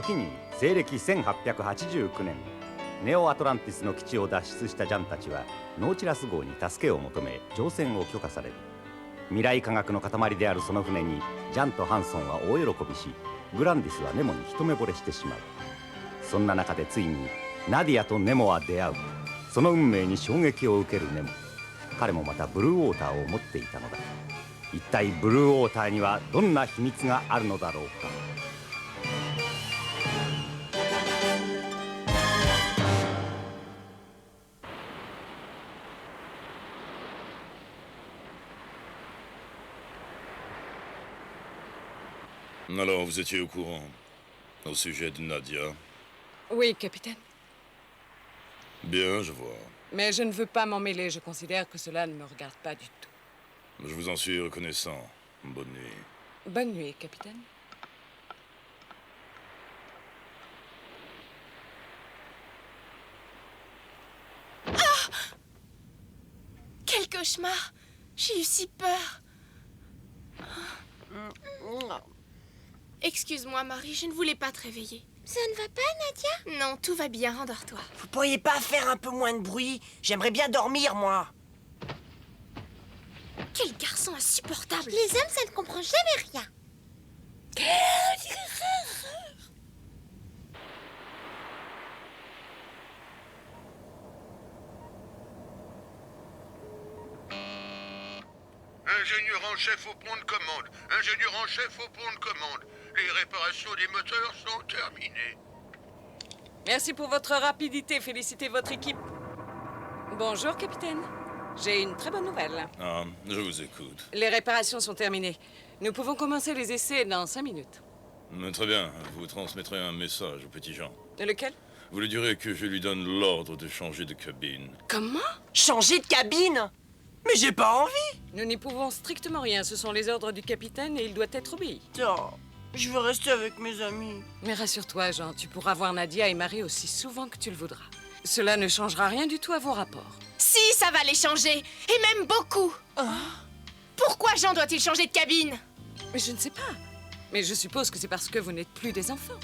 時に西暦1889年ネオアトランティスの基地を脱出したジャンたちはノーチラス号に助けを求め乗船を許可される。未来科学の塊であるその船にジャンとハンソンは大喜びし、グランディスはネモに一目惚れしてしまう。そんな中でついにナディアとネモは出会う。その運命に衝撃を受けるネモ。彼もまたブルーウォーターを持っていたのだ。一体ブルーウォーターにはどんな秘密があるのだろうか。Alors, vous étiez au courant au sujet de Nadia? Oui, capitaine. Bien, je vois. Mais je ne veux pas m'en mêler, je considère que cela ne me regarde pas du tout. Je vous en suis reconnaissant. Bonne nuit. Bonne nuit, capitaine. Ah! Quel cauchemar! J'ai eu si peur. Excuse-moi, Marie, je ne voulais pas te réveiller. Ça ne va pas, Nadia? Non, tout va bien, endors-toi. Vous pourriez pas faire un peu moins de bruit? J'aimerais bien dormir, moi. Quel garçon insupportable! Les hommes, ça ne comprend jamais rien. Ingénieur en chef au pont de commande. Ingénieur en chef au pont de commande. Les réparations des moteurs sont terminées. Merci pour votre rapidité, félicitez votre équipe. Bonjour, capitaine. J'ai une très bonne nouvelle. Ah, je vous écoute. Les réparations sont terminées. Nous pouvons commencer les essais dans 5 minutes. Très bien, vous transmettrez un message au petit Jean. Lequel? Vous lui direz que je lui donne l'ordre de changer de cabine. Comment? Changer de cabine? Mais j'ai pas envie. Nous n'y pouvons strictement rien. Ce sont les ordres du capitaine et il doit être obéi. Oh, je veux rester avec mes amis. Mais rassure-toi, Jean, tu pourras voir Nadia et Marie aussi souvent que tu le voudras. Cela ne changera rien du tout à vos rapports. Si, ça va les changer, et même beaucoup. Pourquoi Jean doit-il changer de cabine? Mais je ne sais pas. Mais je suppose que c'est parce que vous n'êtes plus des enfants.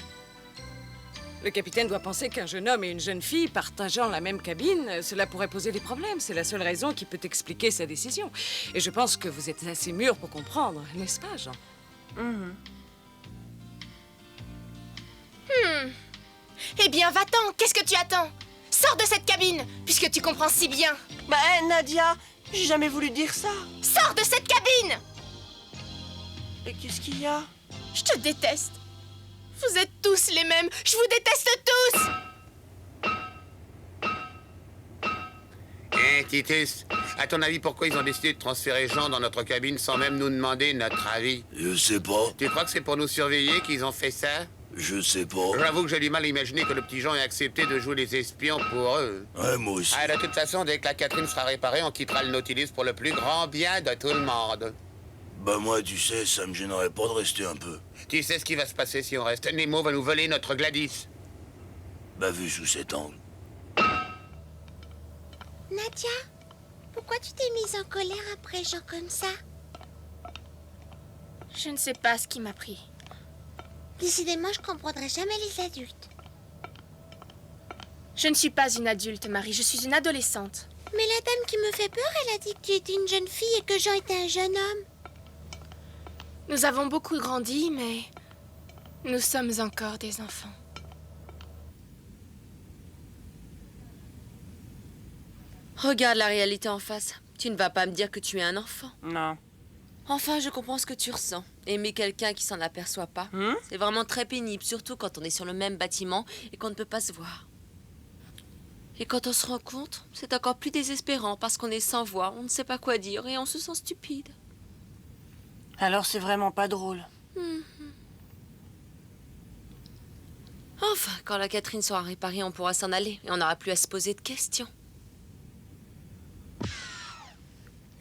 Le capitaine doit penser qu'un jeune homme et une jeune fille partageant la même cabine, cela pourrait poser des problèmes. C'est la seule raison qui peut expliquer sa décision. Et je pense que vous êtes assez mûr pour comprendre, n'est-ce pas, Jean? Eh bien, va-t'en, qu'est-ce que tu attends? Sors de cette cabine, puisque tu comprends si bien. Bah, Nadia, j'ai jamais voulu dire ça. Sors de cette cabine! Et qu'est-ce qu'il y a? Je te déteste. Vous êtes tous les mêmes. Je vous déteste tous. Hé, Titus, à ton avis, pourquoi ils ont décidé de transférer Jean dans notre cabine sans même nous demander notre avis? Je sais pas. Tu crois que c'est pour nous surveiller qu'ils ont fait ça? Je sais pas. J'avoue que j'ai du mal à imaginer que le petit Jean ait accepté de jouer les espions pour eux. Ouais, moi aussi. Ah, de toute façon, dès que la Catherine sera réparée, on quittera le Nautilus pour le plus grand bien de tout le monde. Bah moi, tu sais, ça me gênerait pas de rester un peu. Tu sais ce qui va se passer si on reste? Nemo va nous voler notre Gladys. Bah vu sous cet angle. Nadia, pourquoi tu t'es mise en colère après Jean comme ça? Je ne sais pas ce qui m'a pris. Décidément, je comprendrai jamais les adultes. Je ne suis pas une adulte, Marie, je suis une adolescente. Mais la dame qui me fait peur, elle a dit que tu étais une jeune fille et que Jean était un jeune homme. Nous avons beaucoup grandi, mais nous sommes encore des enfants. Regarde la réalité en face. Tu ne vas pas me dire que tu es un enfant. Non. Enfin, je comprends ce que tu ressens. Aimer quelqu'un qui s'en aperçoit pas, c'est vraiment très pénible, surtout quand on est sur le même bâtiment et qu'on ne peut pas se voir. Et quand on se rencontre, c'est encore plus désespérant parce qu'on est sans voix, on ne sait pas quoi dire et on se sent stupide. Alors c'est vraiment pas drôle. Enfin, quand la Catherine sera réparée, on pourra s'en aller et on n'aura plus à se poser de questions.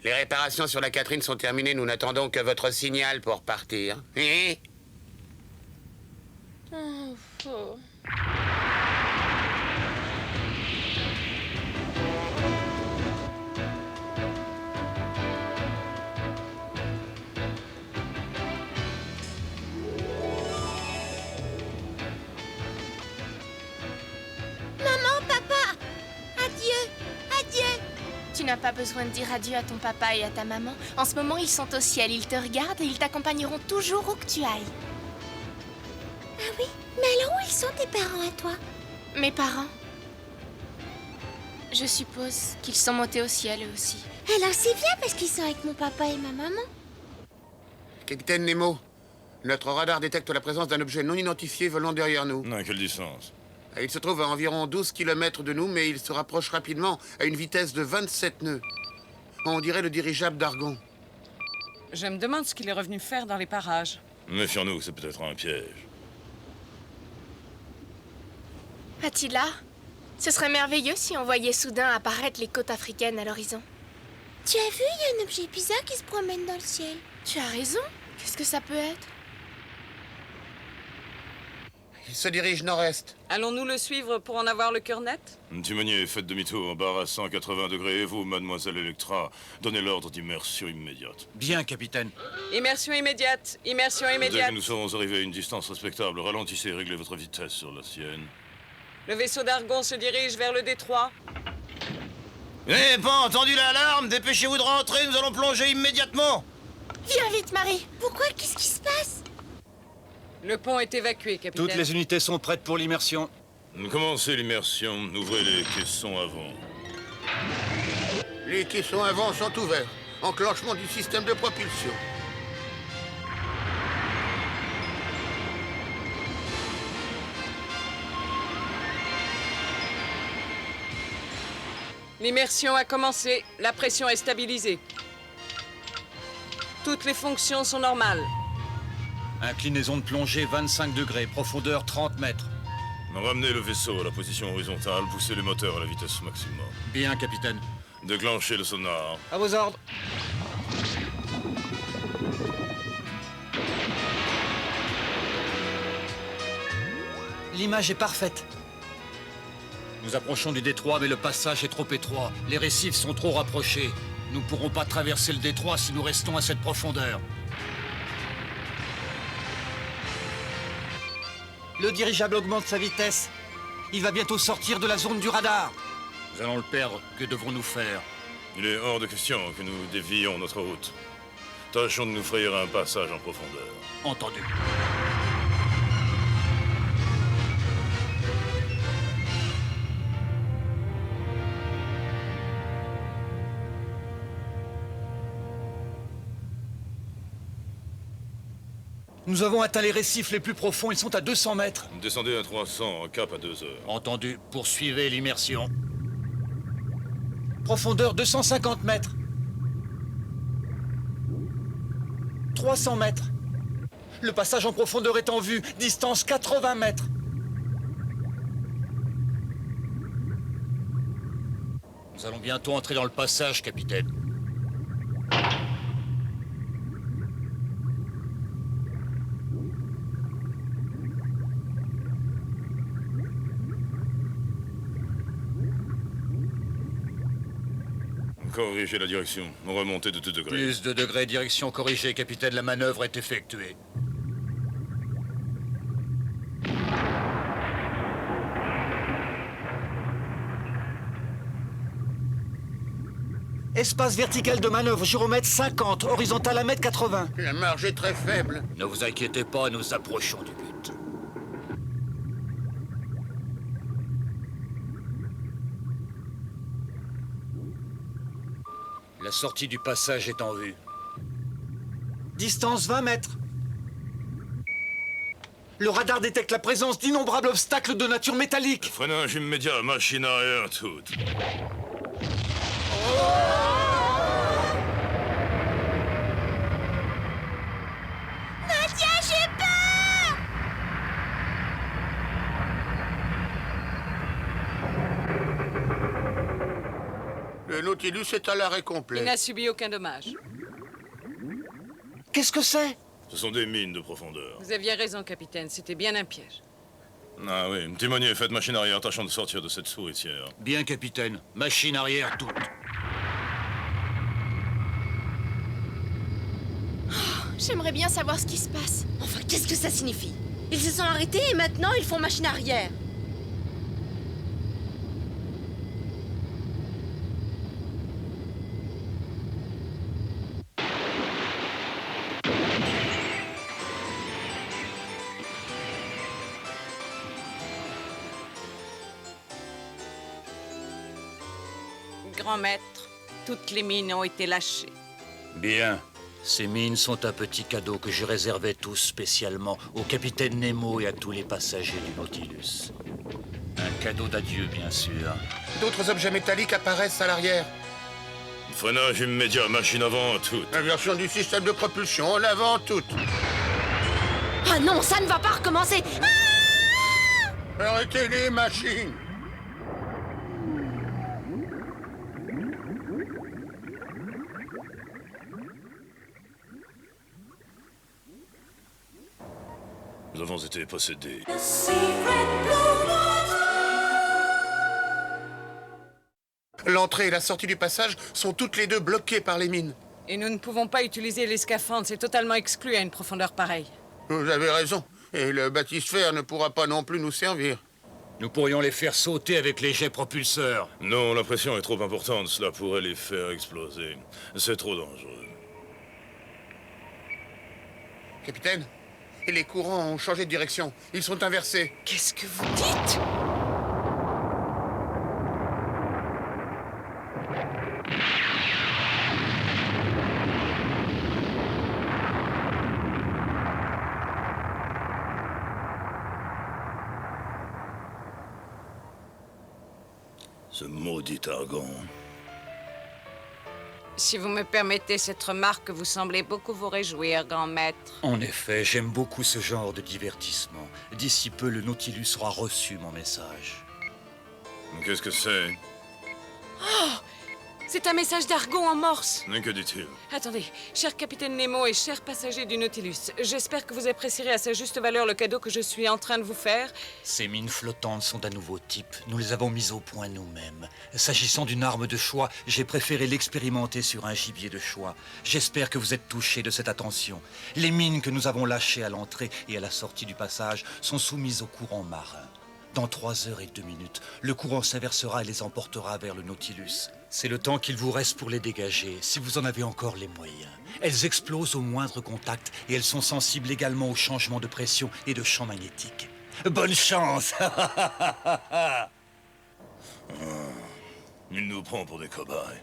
Les réparations sur la Catherine sont terminées, nous n'attendons que votre signal pour partir. Tu n'as pas besoin de dire adieu à ton papa et à ta maman. En ce moment, ils sont au ciel, ils te regardent et ils t'accompagneront toujours où que tu ailles. Ah oui? Mais alors où ils sont tes parents à toi? Mes parents? Je suppose qu'ils sont montés au ciel eux aussi. Alors c'est bien parce qu'ils sont avec mon papa et ma maman. Capitaine Nemo, notre radar détecte la présence d'un objet non identifié volant derrière nous. À quelle distance? Il se trouve à environ 12 km de nous, mais il se rapproche rapidement à une vitesse de 27 nœuds. On dirait le dirigeable d'Argon. Je me demande ce qu'il est revenu faire dans les parages. Méfions-nous, c'est peut-être un piège. Attila, ce serait merveilleux si on voyait soudain apparaître les côtes africaines à l'horizon. Tu as vu, il y a un objet bizarre qui se promène dans le ciel. Tu as raison. Qu'est-ce que ça peut être? Il se dirige nord-est. Allons-nous le suivre pour en avoir le cœur net? Timonier, faites demi-tour, barre à 180 degrés, et vous, mademoiselle Electra, donnez l'ordre d'immersion immédiate. Bien, capitaine. Immersion immédiate. Immersion Dès immédiate. que nous serons arrivés à une distance respectable, ralentissez et réglez votre vitesse sur la sienne. Le vaisseau d'Argon se dirige vers le détroit. Vous n'avez pas entendu l'alarme? Dépêchez-vous de rentrer, nous allons plonger immédiatement. Viens vite, Marie. Pourquoi? Qu'est-ce qui se passe? Le pont est évacué, capitaine. Toutes les unités sont prêtes pour l'immersion. Commencez l'immersion, ouvrez les caissons avant. Les caissons avant sont ouverts. Enclenchement du système de propulsion. L'immersion a commencé. La pression est stabilisée. Toutes les fonctions sont normales. Inclinaison de plongée 25 degrés, profondeur 30 mètres. Ramenez le vaisseau à la position horizontale, poussez les moteurs à la vitesse maximum. Bien, capitaine. Déclenchez le sonar. À vos ordres. L'image est parfaite. Nous approchons du détroit, mais le passage est trop étroit. Les récifs sont trop rapprochés. Nous ne pourrons pas traverser le détroit si nous restons à cette profondeur. Le dirigeable augmente sa vitesse. Il va bientôt sortir de la zone du radar. Nous allons le perdre. Que devrons-nous faire? Il est hors de question que nous dévions notre route. Tâchons de nous frayer un passage en profondeur. Entendu. Nous avons atteint les récifs les plus profonds, ils sont à 200 mètres. Descendez à 300, cap à 2 heures. Entendu, poursuivez l'immersion. Profondeur 250 mètres. 300 mètres. Le passage en profondeur est en vue, distance 80 mètres. Nous allons bientôt entrer dans le passage, capitaine. Corrigez la direction. Remontez de 2 degrés. Plus de degrés, direction corrigée, capitaine. La manœuvre est effectuée. Espace vertical de manœuvre, gyromètre 50, horizontal 1,80 m. La marge est très faible. Ne vous inquiétez pas, nous approchons du but. La sortie du passage est en vue. Distance 20 mètres. Le radar détecte la présence d'innombrables obstacles de nature métallique. Freinage immédiat, machine arrière toute. Nadia, j'ai peur! Le Nautilus est à l'arrêt Il complet. n'a subi aucun dommage. Qu'est-ce que c'est? Ce sont des mines de profondeur. Vous aviez raison, capitaine. C'était bien un piège. Ah oui, timonier, faites machine arrière, tâchons de sortir de cette souricière. Bien, capitaine. Machine arrière toute. J'aimerais bien savoir ce qui se passe. Enfin, qu'est-ce que ça signifie? Ils se sont arrêtés et maintenant ils font machine arrière. grand maître. Toutes les mines ont été lâchées. Bien. Ces mines sont un petit cadeau que je réservais tous spécialement au capitaine Nemo et à tous les passagers du Nautilus. Un cadeau d'adieu, bien sûr. D'autres objets métalliques apparaissent à l'arrière. Freinage immédiat, machine avant, toute. Inversion du système de propulsion, en avant toute. Ah non, ça ne va pas recommencer. Arrêtez les machines. Nous avons été possédés. L'entrée et la sortie du passage sont toutes les deux bloquées par les mines. Et nous ne pouvons pas utiliser les scaphandres, c'est totalement exclu à une profondeur pareille. Vous avez raison. Et le baptisphère ne pourra pas non plus nous servir. Nous pourrions les faire sauter avec les jets propulseurs. Non, la pression est trop importante, cela pourrait les faire exploser. C'est trop dangereux. Capitaine, les courants ont changé de direction. Ils sont inversés. Qu'est-ce que vous dites? Ce maudit argon. Si vous me permettez cette remarque, vous semblez beaucoup vous réjouir, grand maître. En effet, j'aime beaucoup ce genre de divertissement. D'ici peu, le Nautilus aura reçu mon message. Qu'est-ce que c'est? Oh! C'est un message d'argon en morse. Mais que dit-il? Attendez, cher capitaine Nemo et chers passagers du Nautilus, j'espère que vous apprécierez à sa juste valeur le cadeau que je suis en train de vous faire. Ces mines flottantes sont d'un nouveau type. Nous les avons mises au point nous-mêmes. S'agissant d'une arme de choix, j'ai préféré l'expérimenter sur un gibier de choix. J'espère que vous êtes touchés de cette attention. Les mines que nous avons lâchées à l'entrée et à la sortie du passage sont soumises au courant marin. Dans 3 heures et 2 minutes, le courant s'inversera et les emportera vers le Nautilus. C'est le temps qu'il vous reste pour les dégager, si vous en avez encore les moyens. Elles explosent au moindre contact et elles sont sensibles également aux changements de pression et de champ magnétique. Bonne chance! Il nous prend pour des cobayes.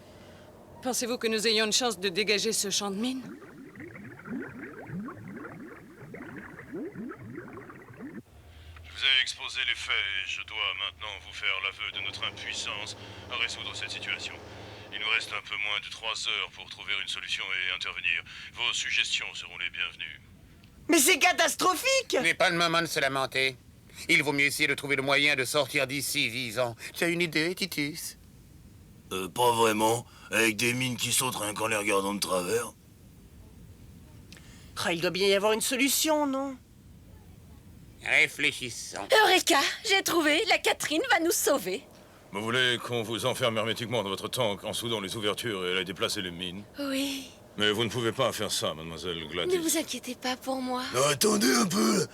Pensez-vous que nous ayons une chance de dégager ce champ de mine? Je vous ai exposé les faits et je dois maintenant vous faire l'aveu de notre impuissance à résoudre cette situation. Il nous reste un peu moins de 3 heures pour trouver une solution et intervenir. Vos suggestions seront les bienvenues. Mais c'est catastrophique! Ce n'est pas le moment de se lamenter. Il vaut mieux essayer de trouver le moyen de sortir d'ici vivant. Tu as une idée, Titus? Pas vraiment. Avec des mines qui sautent rien qu'en les regardant de travers. Ah, il doit bien y avoir une solution, non? Réfléchissons. Eureka, j'ai trouvé. La Catherine va nous sauver. Vous voulez qu'on vous enferme hermétiquement dans votre tank en soudant les ouvertures et à déplacer les mines? Oui. Mais vous ne pouvez pas faire ça, mademoiselle Gladys. Ne vous inquiétez pas pour moi. Non, attendez un peu.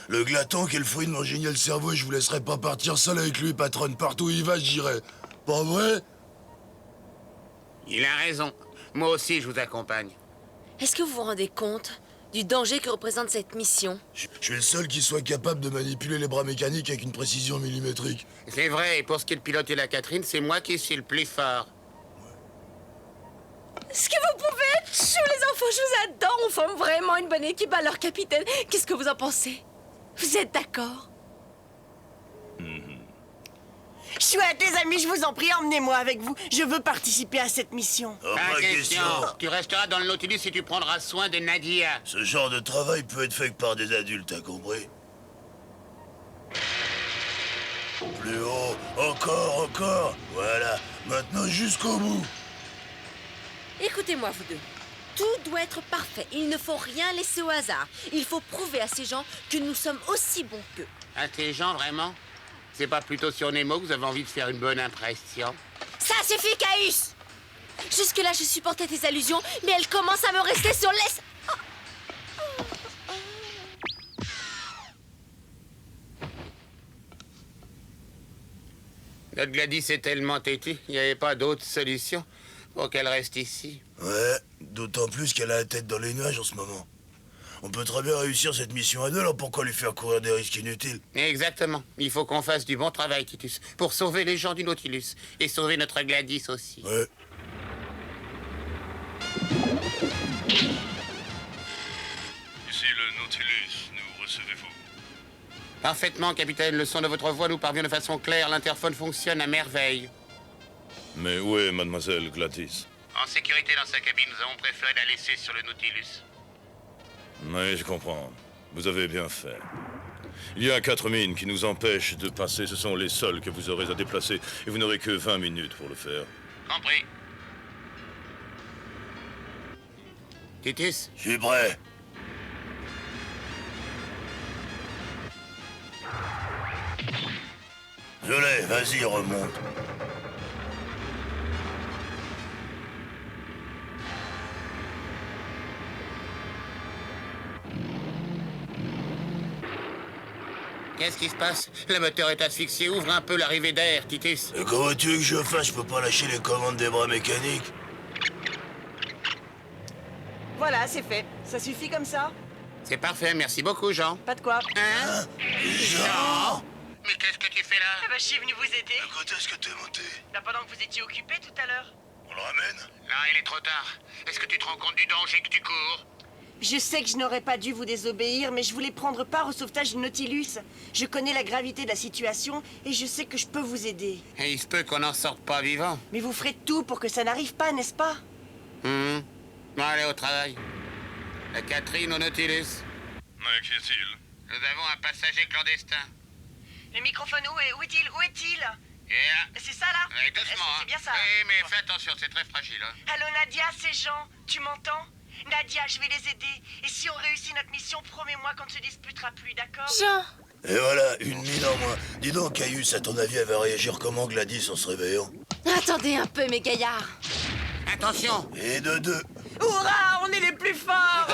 Le glaton est le fruit de mon génial cerveau et je vous laisserai pas partir seul avec lui, patronne. Partout où il va, j'irai. Pas vrai? Il a raison. Moi aussi, je vous accompagne. Est-ce que vous vous rendez compte du danger que représente cette mission? Je suis le seul qui soit capable de manipuler les bras mécaniques avec une précision millimétrique. C'est vrai, et pour ce qui est de piloter la Catherine, c'est moi qui suis le plus fort. Ce que vous pouvez être chou, les enfants, je vous adore. On forme vraiment une bonne équipe. Alors, capitaine, qu'est-ce que vous en pensez? Vous êtes d'accord? Chouette, les amis, je vous en prie, emmenez-moi avec vous. Je veux participer à cette mission. Pas question. Tu resteras dans le Nautilus et tu prendras soin de Nadia. Ce genre de travail peut être fait que par des adultes, t'as compris? Plus haut, encore. Voilà, maintenant jusqu'au bout. Écoutez-moi, vous deux. Tout doit être parfait. Il ne faut rien laisser au hasard. Il faut prouver à ces gens que nous sommes aussi bons qu'eux. Intelligent, vraiment? C'est pas plutôt sur Nemo que vous avez envie de faire une bonne impression? Ça suffit, Caïus! Jusque-là, je supportais tes allusions, mais elles commencent à me rester sur les... Notre Gladys est tellement têtue, il n'y avait pas d'autre solution pour qu'elle reste ici. Ouais, d'autant plus qu'elle a la tête dans les nuages en ce moment. On peut très bien réussir cette mission à deux, alors pourquoi lui faire courir des risques inutiles? Exactement. Il faut qu'on fasse du bon travail, Titus, pour sauver les gens du Nautilus. Et sauver notre Gladys aussi. Ouais. Ici le Nautilus, nous recevez-vous? Parfaitement, capitaine. Le son de votre voix nous parvient de façon claire. L'interphone fonctionne à merveille. Mais où est mademoiselle Gladys? En sécurité dans sa cabine, nous avons préféré la laisser sur le Nautilus. Oui, je comprends. Vous avez bien fait. Il y a 4 mines qui nous empêchent de passer. Ce sont les seules que vous aurez à déplacer. Et vous n'aurez que 20 minutes pour le faire. Compris. Titus? Je suis prêt. Je l'ai, vas-y, remonte. Qu'est-ce qui se passe? Le moteur est asphyxié. Ouvre un peu l'arrivée d'air, Titus. Et comment tu veux que je fasse? Je peux pas lâcher les commandes des bras mécaniques. Voilà, c'est fait. Ça suffit comme ça? C'est parfait. Merci beaucoup, Jean. Pas de quoi. Hein? Jean! Mais qu'est-ce que tu fais là? Eh ben, je suis venu vous aider. À côté, est-ce que t'es monté? Pendant que vous étiez occupé tout à l'heure. On le ramène? Là, il est trop tard. Est-ce que tu te rends compte du danger que tu cours? Je sais que je n'aurais pas dû vous désobéir, mais je voulais prendre part au sauvetage du Nautilus. Je connais la gravité de la situation et je sais que je peux vous aider. Et il se peut qu'on n'en sorte pas vivant. Mais vous ferez tout pour que ça n'arrive pas, n'est-ce pas? Bon, allez au travail. La Catherine au Nautilus. Mais qu'y a-t-il? Nous avons un passager clandestin. Le microphone, où est-il? Où est-il? C'est ça, là? Ouais, doucement, C'est bien ça. Oui, mais fais attention, c'est très fragile. Hein. Allô, Nadia, c'est Jean. Tu m'entends? Nadia, je vais les aider. Et si on réussit notre mission, promets-moi qu'on ne se disputera plus, d'accord? Jean, Et voilà, une mine en moins. Dis donc, Caius, à ton avis, elle va réagir comment Gladys en se réveillant? Attendez un peu, mes gaillards. Attention! Et de deux. Hurrah, on est les plus forts!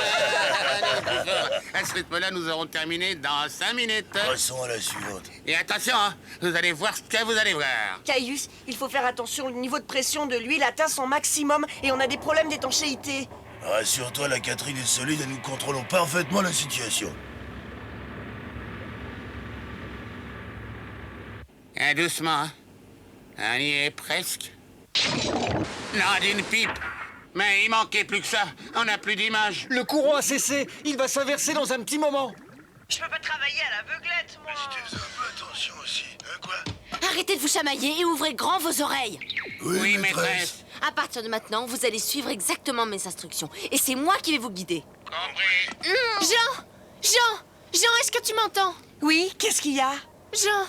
À ce rythme-là, nous aurons terminé dans 5 minutes. Passons à la suivante. Et attention, hein, vous allez voir ce que vous allez voir. Caius, il faut faire attention, le niveau de pression de l'huile atteint son maximum et on a des problèmes d'étanchéité. Rassure-toi, la Catherine est solide et nous contrôlons parfaitement la situation. Doucement, hein. On y est presque. Non, d'une pipe. Mais il manquait plus que ça. On n'a plus d'image. Le courant a cessé. Il va s'inverser dans un petit moment. Je peux pas travailler à l'aveuglette, moi. Si tu faisais un peu attention aussi, hein, quoi? Arrêtez de vous chamailler et ouvrez grand vos oreilles. Oui, maîtresse. À partir de maintenant, vous allez suivre exactement mes instructions. Et c'est moi qui vais vous guider. Compris. Jean, Jean, est-ce que tu m'entends? Oui, qu'est-ce qu'il y a? Jean,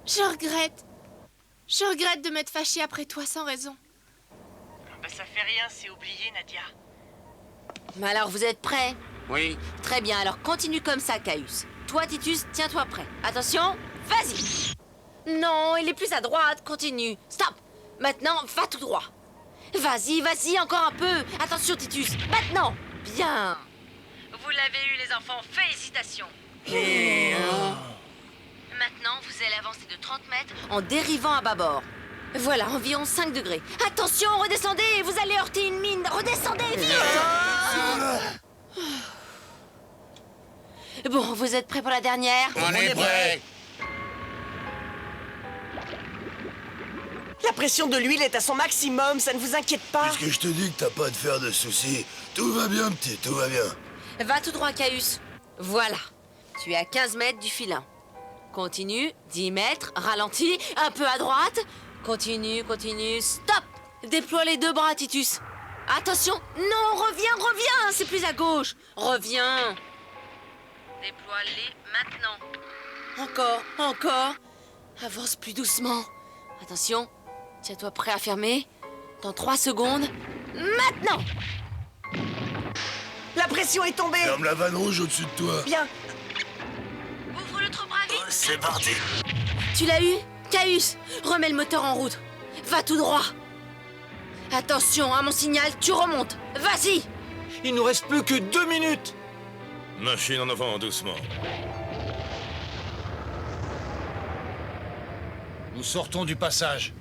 je regrette de m'être fâchée après toi sans raison. Bah ça fait rien, c'est oublié, Nadia. Mais alors, vous êtes prêts? Oui. Très bien, alors continue comme ça, Caius. Toi, Titus, tiens-toi prêt. Attention, vas-y. Non, il est plus à droite, continue. Stop. Maintenant, va tout droit. Vas-y, vas-y, encore un peu. Attention, Titus, maintenant. Bien. Vous l'avez eu, les enfants, félicitations. Maintenant, vous allez avancer de 30 mètres en dérivant à bâbord. Voilà, environ 5 degrés. Attention, redescendez, vous allez heurter une mine. Redescendez, vite. Bon, vous êtes prêts pour la dernière? On est prêts. La pression de l'huile est à son maximum, ça ne vous inquiète pas? Puisque je te dis que t'as pas à te faire de soucis, tout va bien, petit, tout va bien. Va tout droit, Caius. Voilà. Tu es à 15 mètres du filin. Continue, 10 mètres, ralentis, un peu à droite. Continue, continue, stop. Déploie les 2 bras, Titus. Attention, non, reviens, c'est plus à gauche. Reviens. Déploie-les maintenant. Encore. Avance plus doucement. Attention, tiens-toi prêt à fermer. Dans 3 secondes. Maintenant. La pression est tombée! Ferme la vanne rouge au-dessus de toi. Bien, Ouvre l'autre bras vite. C'est parti. Tu l'as eu? Caius, remets le moteur en route. Va tout droit. Attention, à mon signal, tu remontes. Vas-y. Il nous reste plus que 2 minutes. Machine en avant, doucement. Nous sortons du passage.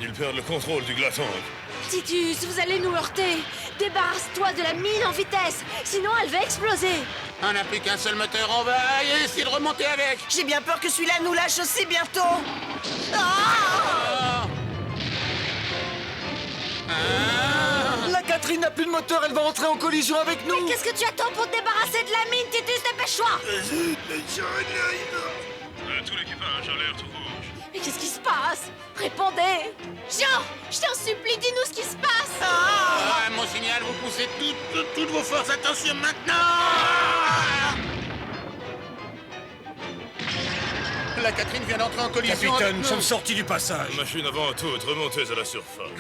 Il perdre le contrôle du glaton. Titus, vous allez nous heurter. Débarrasse-toi de la mine en vitesse, sinon elle va exploser. On n'a plus qu'un seul moteur, on va essayer de remonter avec. J'ai bien peur que celui-là nous lâche aussi bientôt. La Catherine n'a plus de moteur, elle va entrer en collision avec nous. Mais qu'est-ce que tu attends pour te débarrasser de la mine, Titus? Dépêche-toi. Tout l'équipage, alerte rouge. Mais qu'est-ce qui se passe? Répondez. Jean, je t'en supplie, dis-nous ce qui se passe. Ah, mon signal, vous poussez toutes vos forces. Attention maintenant. La Catherine vient d'entrer en collision. Capitaine, avec nous nous. sommes sortis du passage. Machine avant toute, remontez à la surface.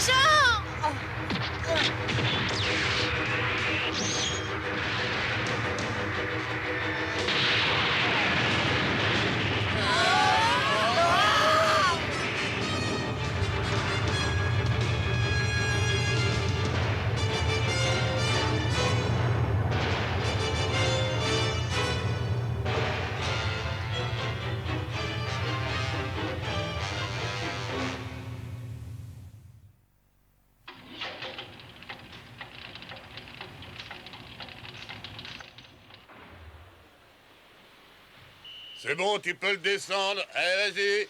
Jean! C'est bon, tu peux le descendre. Allez, vas-y.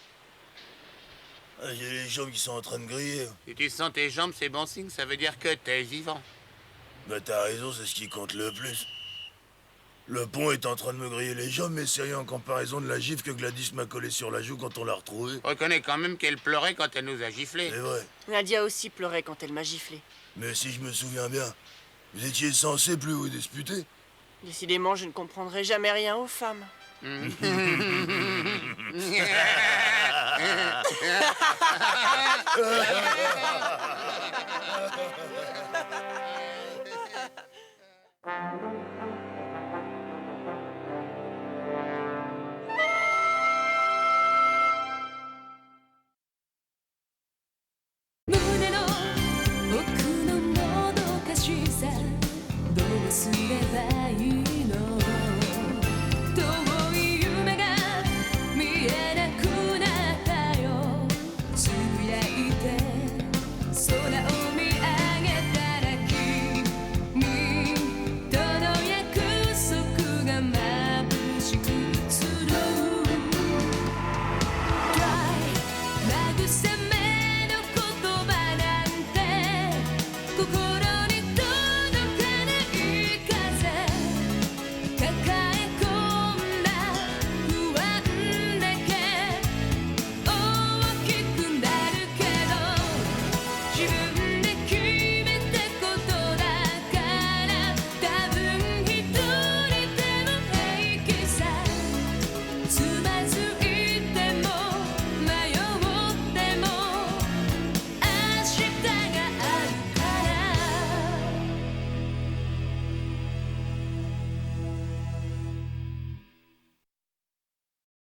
Ah, j'ai les jambes qui sont en train de griller. Si tu sens tes jambes, c'est bon signe, ça veut dire que t'es vivant. Bah t'as raison, c'est ce qui compte le plus. Le pont est en train de me griller les jambes, mais c'est rien en comparaison de la gifle que Gladys m'a collée sur la joue quand on l'a retrouvée. Reconnais quand même qu'elle pleurait quand elle nous a giflé. C'est vrai. Nadia aussi pleurait quand elle m'a giflé. Mais si je me souviens bien, vous étiez censé plus vous disputer. Décidément, je ne comprendrai jamais rien aux femmes.「どうすればいい